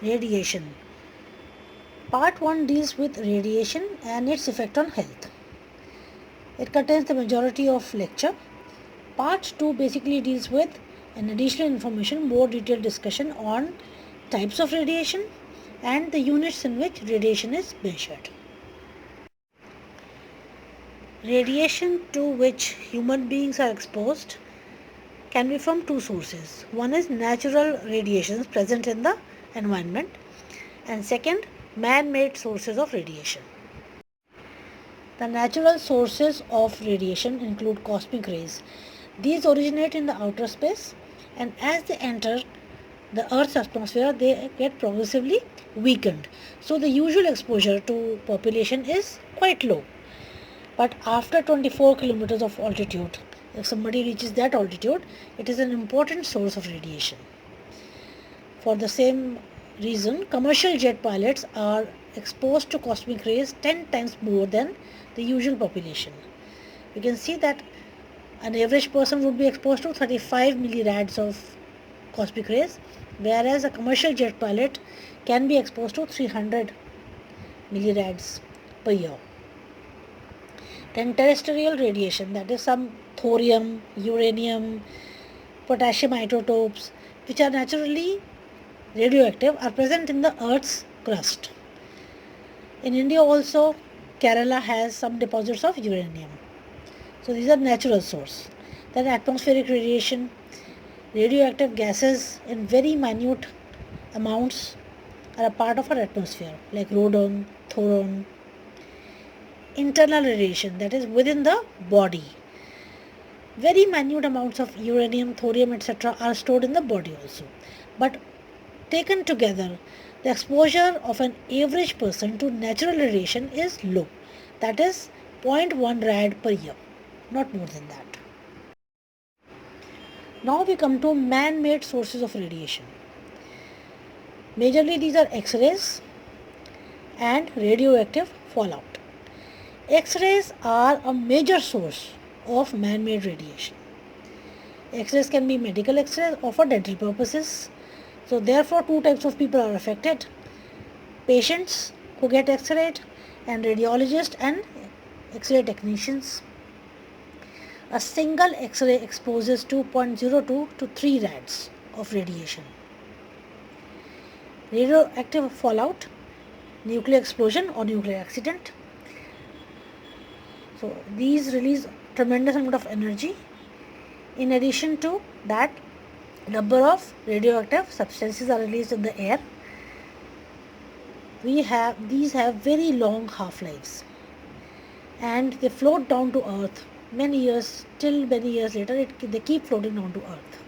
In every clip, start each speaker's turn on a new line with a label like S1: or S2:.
S1: Radiation. Part 1 deals with radiation and its effect on health. It contains the majority of lecture. Part 2 basically deals with an additional information, more detailed discussion on types of radiation and the units in which radiation is measured. Radiation to which human beings are exposed can be from two sources. One is natural radiations present in the environment, and second, man-made sources of radiation. The natural sources of radiation include cosmic rays. These originate in the outer space, and as they enter the Earth's atmosphere, they get progressively weakened. So the usual exposure to population is quite low. But after 24 kilometers of altitude, if somebody reaches that altitude, it is an important source of radiation. For the same reason, commercial jet pilots are exposed to cosmic rays 10 times more than the usual population. You can see that an average person would be exposed to 35 millirads of cosmic rays, whereas a commercial jet pilot can be exposed to 300 millirads per year. Then terrestrial radiation, that is some thorium, uranium, potassium isotopes, which are naturally radioactive, are present in the Earth's crust. In India also, Kerala has some deposits of uranium. So these are natural source. Then atmospheric radiation, radioactive gases in very minute amounts are a part of our atmosphere, like radon, thoron. Internal radiation, that is within the body. Very minute amounts of uranium, thorium, etc. are stored in the body also. But taken together, the exposure of an average person to natural radiation is low. That is 0.1 rad per year, not more than that. Now we come to man-made sources of radiation. Majorly these are X-rays and radioactive fallout. X-rays are a major source of man-made radiation. X-rays can be medical X-rays or for dental purposes. So therefore two types of people are affected. Patients who get X-rayed and radiologists and X-ray technicians. A single X-ray exposes 2.02 to 3 rads of radiation. Radioactive fallout, nuclear explosion or nuclear accident. So these release tremendous amount of energy. In addition to that, number of radioactive substances are released in the air. These have very long half-lives, and they float down to Earth many years later. They keep floating down to Earth,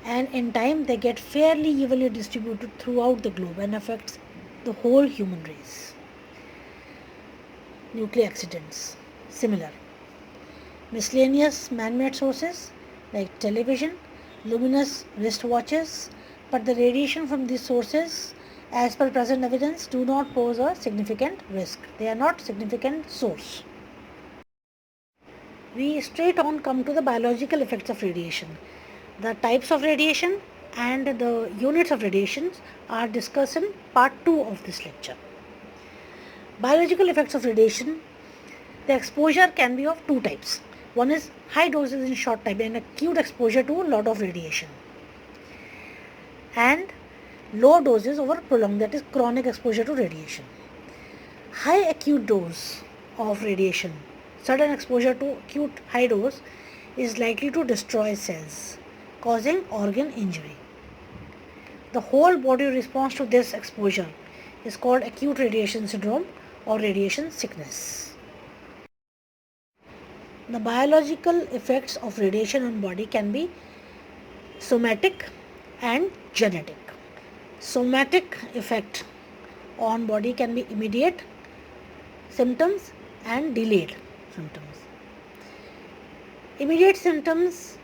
S1: and in time they get fairly evenly distributed throughout the globe and affects the whole human race. Nuclear accidents, similar. Miscellaneous man-made sources like television, luminous wristwatches, but the radiation from these sources, as per present evidence, do not pose a significant risk. They are not significant source. We straight on come to the biological effects of radiation. The types of radiation and the units of radiations are discussed in part 2 of this lecture. Biological effects of radiation. The exposure can be of two types. One is high doses in short time, an acute exposure to a lot of radiation, and low doses over prolonged, that is chronic exposure to radiation. High acute dose of radiation, sudden exposure to acute high dose is likely to destroy cells, causing organ injury. The whole body response to this exposure is called acute radiation syndrome or radiation sickness. The biological effects of radiation on body can be somatic and genetic. Somatic effect on body can be immediate symptoms and delayed symptoms. Immediate symptoms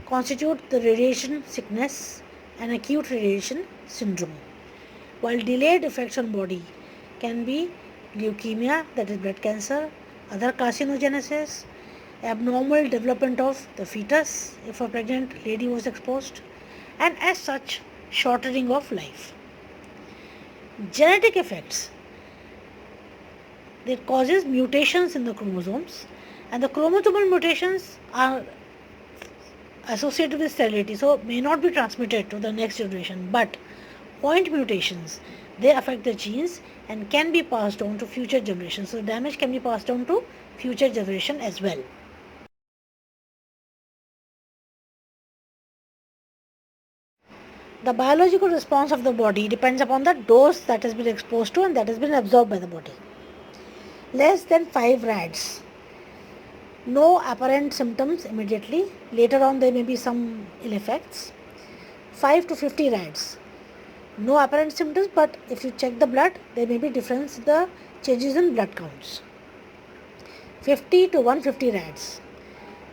S1: constitute the radiation sickness and acute radiation syndrome, while delayed effects on body can be leukemia, that is blood cancer, other carcinogenesis, abnormal development of the fetus if a pregnant lady was exposed, and as such shortening of life. Genetic effects. It causes mutations in the chromosomes, and the chromosomal mutations are associated with sterility, so may not be transmitted to the next generation. But point mutations, they affect the genes and can be passed on to future generations. So damage can be passed on to future generation as well. The biological response of the body depends upon the dose that has been exposed to and that has been absorbed by the body. Less than 5 rads. No apparent symptoms immediately. Later on there may be some ill effects. 5 to 50 rads. No apparent symptoms, but if you check the blood, there may be difference in the changes in blood counts. 50 to 150 rads.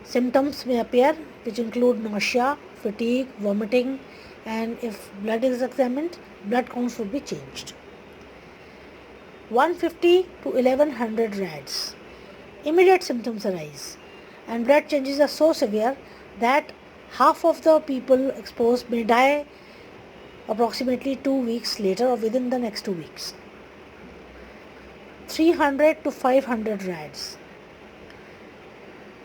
S1: Symptoms may appear which include nausea, fatigue, vomiting, and if blood is examined, blood counts would be changed. 150 to 1100 rads. Immediate symptoms arise and blood changes are so severe that half of the people exposed may die approximately 2 weeks later or within the next 2 weeks. 300 to 500 rads.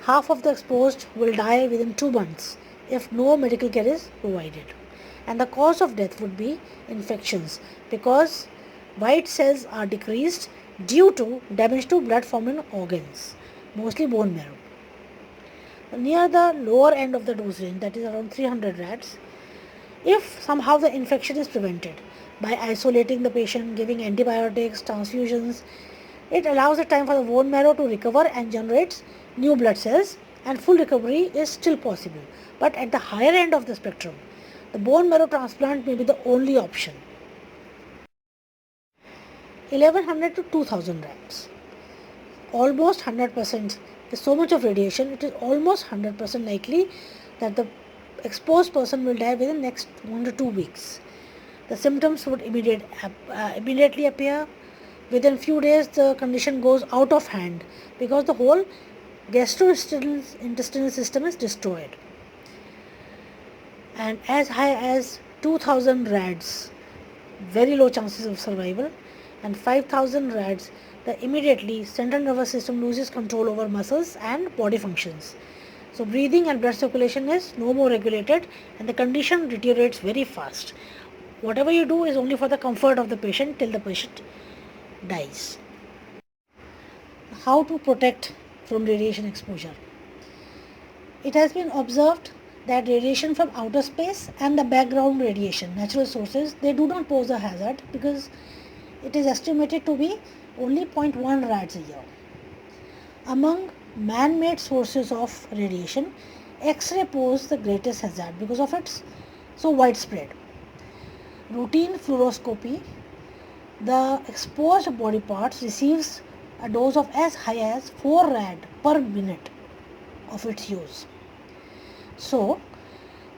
S1: Half of the exposed will die within 2 months if no medical care is provided. And the cause of death would be infections because white cells are decreased due to damage to blood forming organs, mostly bone marrow. Near the lower end of the dose range, that is around 300 rads, if somehow the infection is prevented by isolating the patient, giving antibiotics, transfusions, it allows the time for the bone marrow to recover and generates new blood cells, and full recovery is still possible. But at the higher end of the spectrum, the bone marrow transplant may be the only option. 1100 to 2000 rads. Almost 100%. With so much of radiation, it is almost 100% likely that the exposed person will die within the next 1 to 2 weeks. The symptoms would immediately appear. Within few days, the condition goes out of hand because the whole gastrointestinal system is destroyed. And as high as 2000 rads, very low chances of survival, and 5000 rads, the immediately central nervous system loses control over muscles and body functions. So breathing and blood circulation is no more regulated and the condition deteriorates very fast. Whatever you do is only for the comfort of the patient till the patient dies. How to protect from radiation exposure? It has been observed that radiation from outer space and the background radiation, natural sources, they do not pose a hazard because it is estimated to be only 0.1 rads a year. Among man-made sources of radiation, X-ray pose the greatest hazard because of its so widespread. Routine fluoroscopy, the exposed body parts receives a dose of as high as 4 rad per minute of its use. So,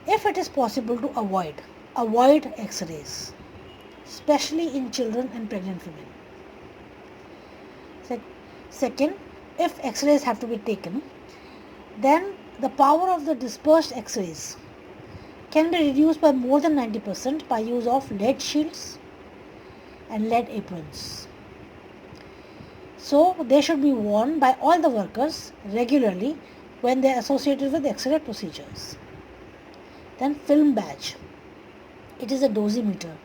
S1: if it is possible to avoid X-rays, especially in children and pregnant women. Second, if X-rays have to be taken, then the power of the dispersed X-rays can be reduced by more than 90% by use of lead shields and lead aprons. So they should be worn by all the workers regularly when they are associated with X-ray procedures. Then film badge. It is a dosimeter.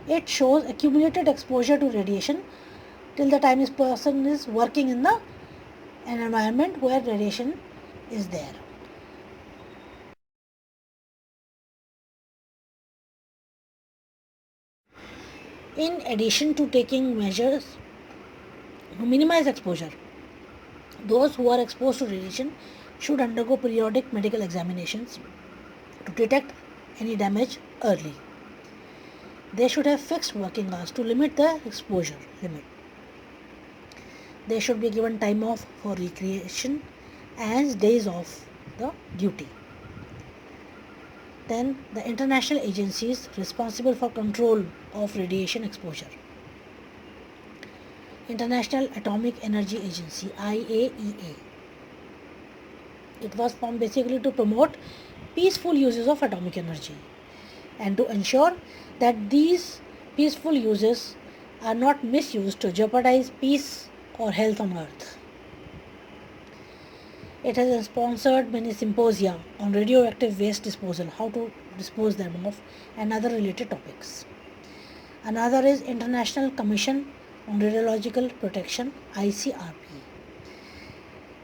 S1: It shows accumulated exposure to radiation till the time this person is working in an environment where radiation is there. In addition to taking measures to minimize exposure, those who are exposed to radiation should undergo periodic medical examinations to detect any damage early. They should have fixed working hours to limit the exposure limit. They should be given time off for recreation as days off the duty. Then the international agencies responsible for control of radiation exposure. International Atomic Energy Agency, IAEA. It was formed basically to promote peaceful uses of atomic energy and to ensure that these peaceful uses are not misused to jeopardize peace or health on Earth. It has sponsored many symposia on radioactive waste disposal, how to dispose them of, and other related topics. Another is International Commission on Radiological Protection, ICRP.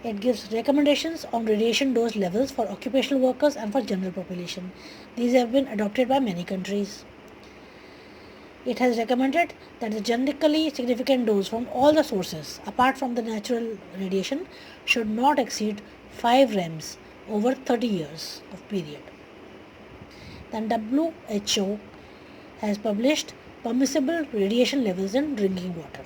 S1: It gives recommendations on radiation dose levels for occupational workers and for general population. These have been adopted by many countries. It has recommended that the genetically significant dose from all the sources, apart from the natural radiation, should not exceed 5 rems over 30 years of period. Then WHO has published permissible radiation levels in drinking water.